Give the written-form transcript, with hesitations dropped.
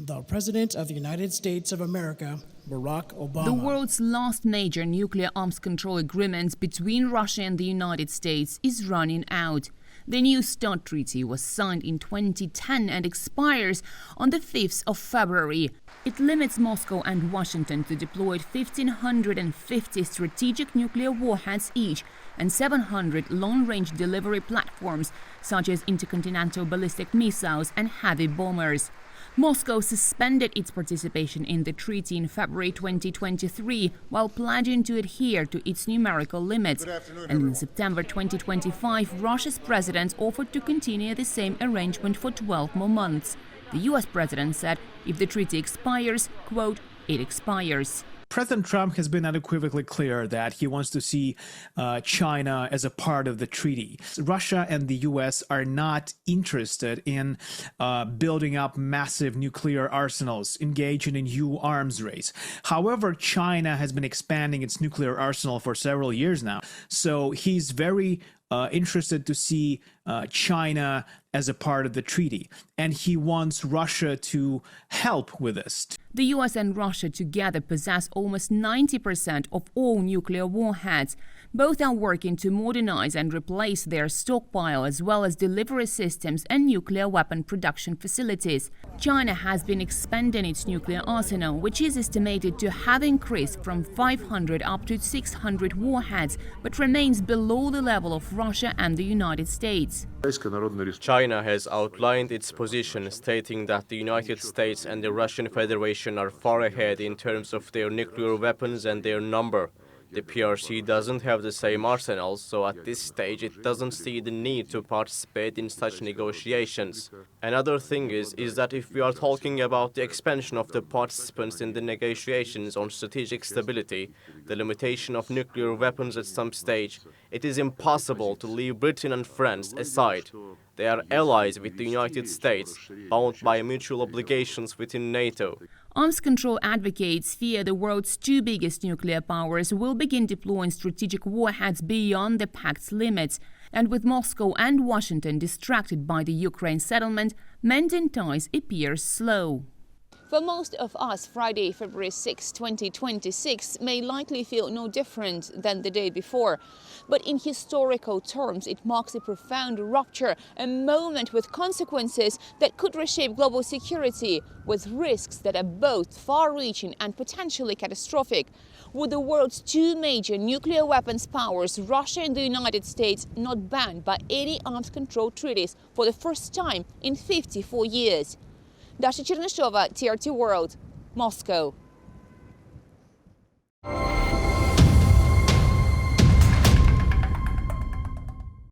The President of the United States of America, Barack Obama. The world's last major nuclear arms control agreement between Russia and the United States is running out. The New START treaty was signed in 2010 and expires on the 5th of February. It limits Moscow and Washington to deploy 1,550 strategic nuclear warheads each and 700 long-range delivery platforms, such as intercontinental ballistic missiles and heavy bombers. Moscow suspended its participation in the treaty in February 2023 while pledging to adhere to its numerical limits. And in September 2025, Russia's president offered to continue the same arrangement for 12 more months. The US president said if the treaty expires, quote, it expires. President Trump has been unequivocally clear that he wants to see China as a part of the treaty. Russia and the U.S. are not interested in building up massive nuclear arsenals, engaging in new arms race. However, China has been expanding its nuclear arsenal for several years now. So he's very interested to see China as a part of the treaty, and he wants Russia to help with this. The US and Russia together possess almost 90% of all nuclear warheads. Both are working to modernize and replace their stockpile, as well as delivery systems and nuclear weapon production facilities. China has been expanding its nuclear arsenal, which is estimated to have increased from 500 up to 600 warheads, but remains below the level of Russia and the United States. China has outlined its position, stating that the United States and the Russian Federation are far ahead in terms of their nuclear weapons and their number. The PRC doesn't have the same arsenals, so at this stage it doesn't see the need to participate in such negotiations. Another thing is that if we are talking about the expansion of the participants in the negotiations on strategic stability, the limitation of nuclear weapons at some stage, it is impossible to leave Britain and France aside. They are allies with the United States, bound by mutual obligations within NATO. Arms control advocates fear the world's two biggest nuclear powers will begin deploying strategic warheads beyond the pact's limits. And with Moscow and Washington distracted by the Ukraine settlement, mending ties appears slow. For most of us, Friday, February 6, 2026 may likely feel no different than the day before. But in historical terms, it marks a profound rupture, a moment with consequences that could reshape global security, with risks that are both far-reaching and potentially catastrophic. With the world's two major nuclear weapons powers, Russia and the United States, not banned by any arms control treaties for the first time in 54 years. Dasha Chernyshova, TRT World, Moscow.